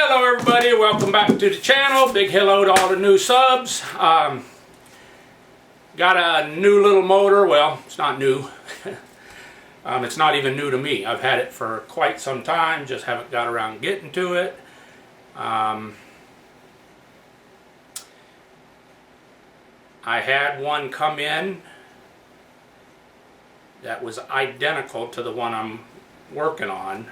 Hello everybody, welcome back to the channel. Big hello to all the new subs. Got a new little motor. Well, it's not new. It's not even new to me. I've had it for quite some time, just haven't got around getting to it. I had one come in that was identical to the one I'm working on.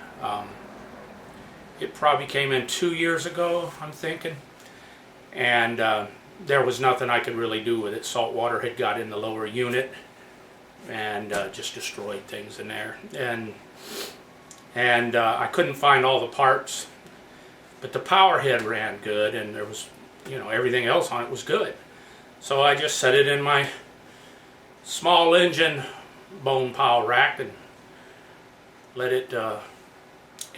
It probably came in 2 years ago, I'm thinking, and there was nothing I could really do with it. Salt water had got in the lower unit and just destroyed things in there, and I couldn't find all the parts, but the power head ran good, and there was, you know, everything else on it was good. So I just set it in my small engine bone pile rack and let it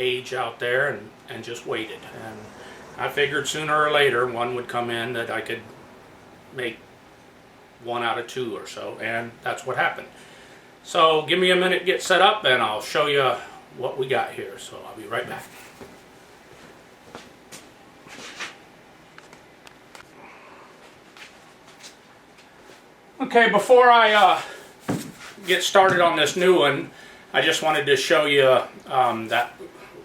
age out there and just waited. And I figured sooner or later one would come in that I could make 1 out of 2 or so, and that's what happened. So give me a minute to get set up and I'll show you what we got here. So I'll be right back. Okay, before I get started on this new one, I just wanted to show you that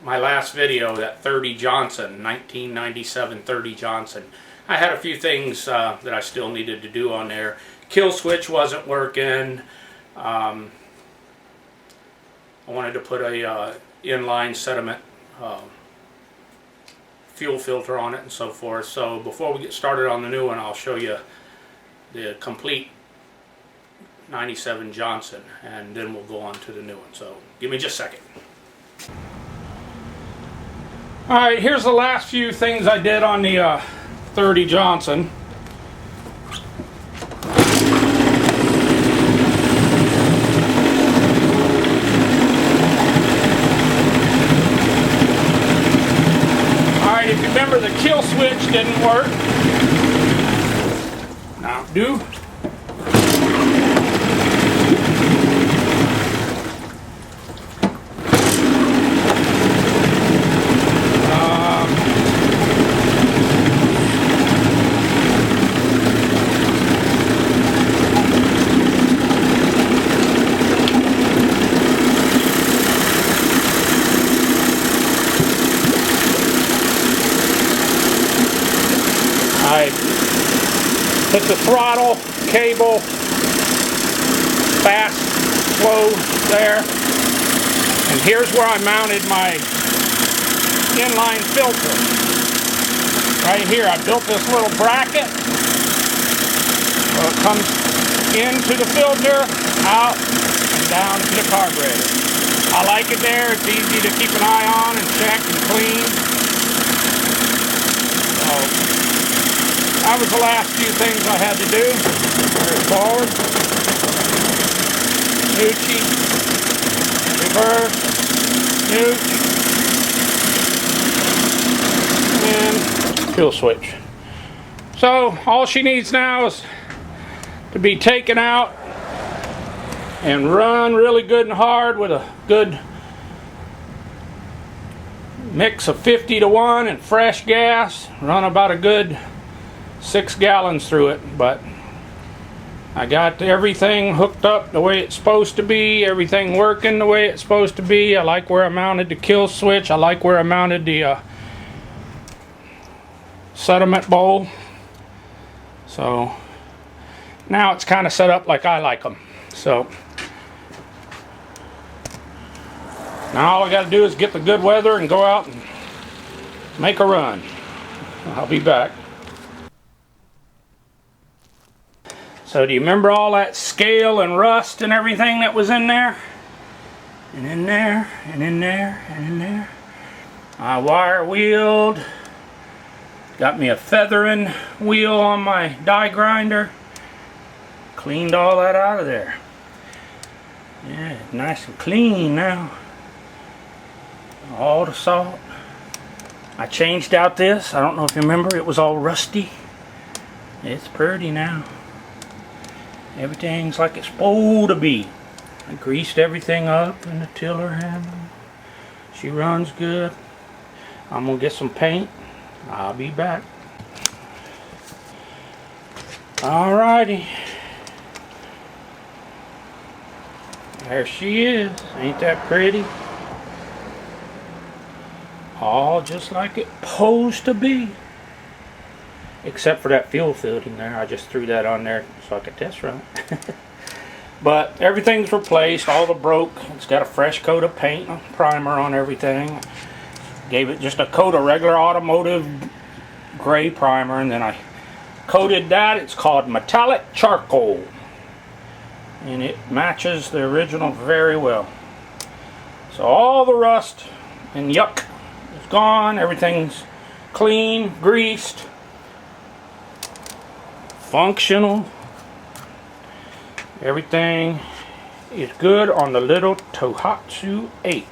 my last video, that 30 Johnson, 1997 30 Johnson. I had a few things that I still needed to do on there. Kill switch wasn't working. I wanted to put a inline sediment fuel filter on it and so forth. So before we get started on the new one, I'll show you the complete 97 Johnson, and then we'll go on to the new one. So give me just a second. Alright, here's the last few things I did on the 30 Johnson. Alright, if you remember, the kill switch didn't work. Now do. Hit the throttle, cable, fast, slow there. And here's where I mounted my inline filter. Right here, I built this little bracket. So it comes into the filter, out, and down to the carburetor. I like it there. It's easy to keep an eye on and check and clean. So, that was the last few things I had to do. There's forward, neutral, reverse, neutral, and fuel switch. So all she needs now is to be taken out and run really good and hard with a good mix of 50-to-1 and fresh gas. Run about a good 6 gallons through it, but I got everything hooked up the way it's supposed to be, everything working the way it's supposed to be. I like where I mounted the kill switch. I like where I mounted the sediment bowl. So now it's kind of set up like I like them. So now all I got to do is get the good weather and go out and make a run. I'll be back. So do you remember all that scale and rust and everything that was in there? And in there, and in there, and in there. I wire wheeled. Got me a feathering wheel on my die grinder. Cleaned all that out of there. Yeah, nice and clean now. All the salt. I changed out this. I don't know if you remember, it was all rusty. It's pretty now. Everything's like it's supposed to be. I greased everything up in the tiller handle. She runs good. I'm gonna get some paint. I'll be back. Alrighty. There she is. Ain't that pretty? All just like it posed to be. Except for that fuel filling there. I just threw that on there so I could test run it. But everything's replaced. All the broke. It's got a fresh coat of paint and primer on everything. Gave it just a coat of regular automotive gray primer, and then I coated that. It's called metallic charcoal, and it matches the original very well. So all the rust and yuck is gone. Everything's clean, greased, functional. Everything is good on the little Tohatsu 8.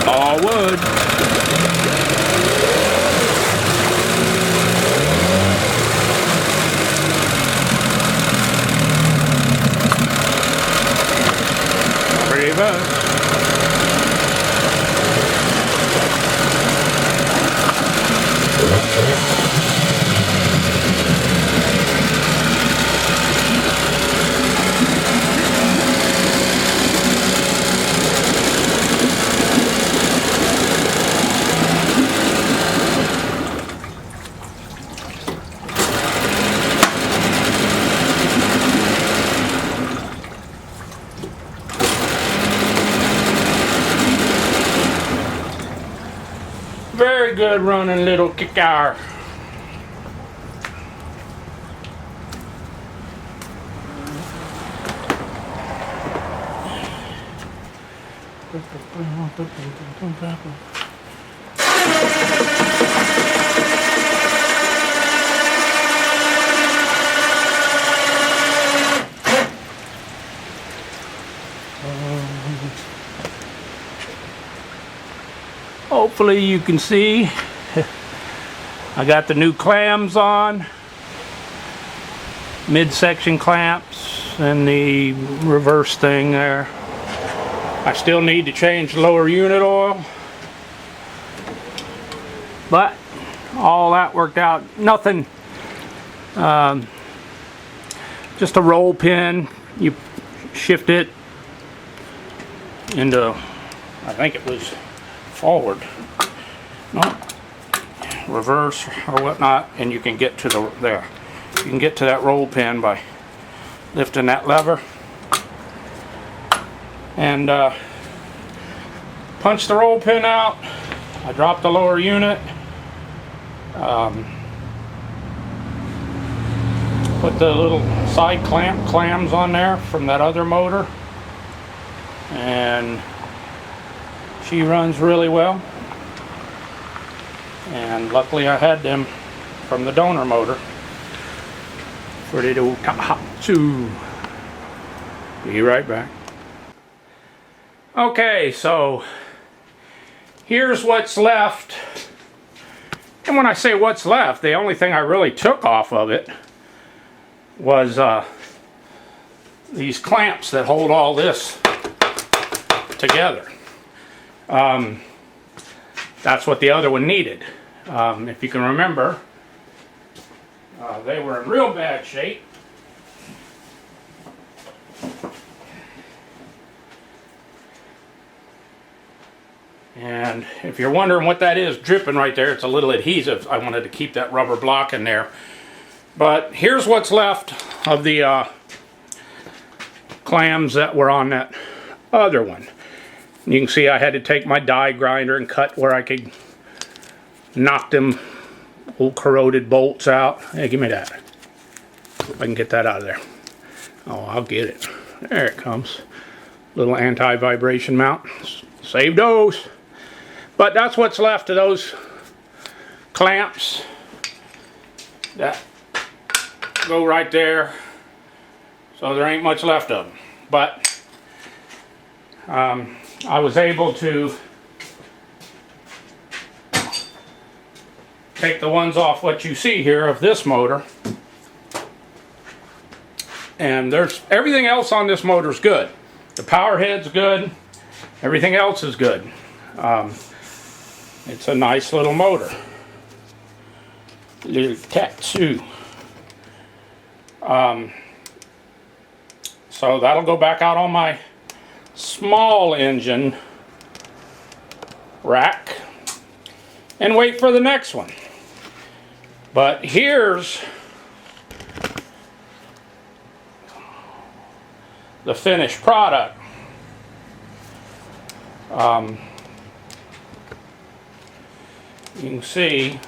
All wood. Pretty much. Very good running little kicker. Hopefully you can see I got the new clamps on, midsection clamps, and the reverse thing there. I still need to change the lower unit oil, but all that worked out. Nothing, just a roll pin. You shift it into, I think it was forward, no, reverse or whatnot, and you can get to the there. You can get to that roll pin by lifting that lever and punch the roll pin out. I dropped the lower unit, put the little side clams on there from that other motor, and she runs really well. And luckily I had them from the donor motor for the old Tohatsu. Be right back. Okay, so here's what's left. And when I say what's left, the only thing I really took off of it was these clamps that hold all this together. That's what the other one needed. If you can remember, they were in real bad shape. And if you're wondering what that is dripping right there, it's a little adhesive. I wanted to keep that rubber block in there. But here's what's left of the clams that were on that other one. You can see I had to take my die grinder and cut where I could knock them old corroded bolts out. Hey, give me that. If I can get that out of there. Oh, I'll get it. There it comes. Little anti-vibration mount. Save those. But that's what's left of those clamps. That go right there. So there ain't much left of them. But I was able to take the ones off what you see here of this motor. And there's everything else on this motor is good. The power head's good. Everything else is good. It's a nice little motor. Little Tohatsu. So that'll go back out on my small engine rack and wait for the next one. But here's the finished product. You can see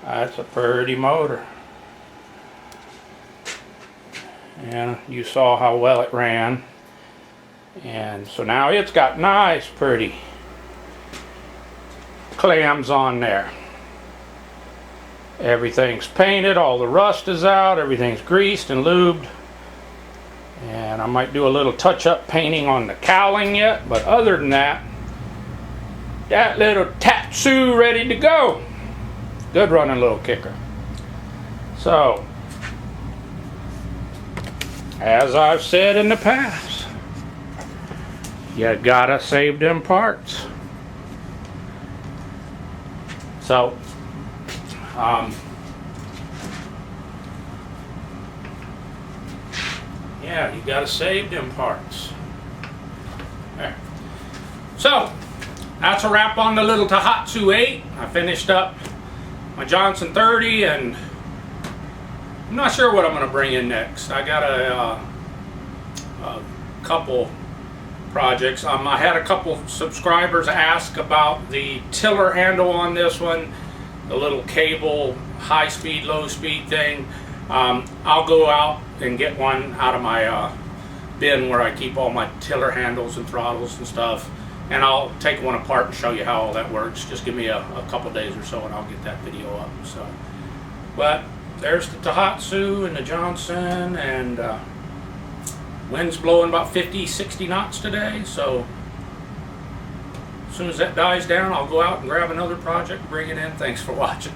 that's a pretty motor. And you saw how well it ran. And so now it's got nice, pretty clams on there. Everything's painted, all the rust is out, everything's greased and lubed. And I might do a little touch-up painting on the cowling yet, but other than that, that little Tohatsu ready to go. Good running little kicker. So, as I've said in the past, you gotta save them parts. So, yeah, you gotta save them parts. There. So, that's a wrap on the little Tohatsu 8. I finished up my Johnson 30, and I'm not sure what I'm going to bring in next. I got a couple projects. I had a couple subscribers ask about the tiller handle on this one, the little cable, high speed, low speed thing. I'll go out and get one out of my bin where I keep all my tiller handles and throttles and stuff. And I'll take one apart and show you how all that works. Just give me a couple days or so and I'll get that video up. So, but there's the Tohatsu and the Johnson, and wind's blowing about 50, 60 knots today. So as soon as that dies down, I'll go out and grab another project and bring it in. Thanks for watching.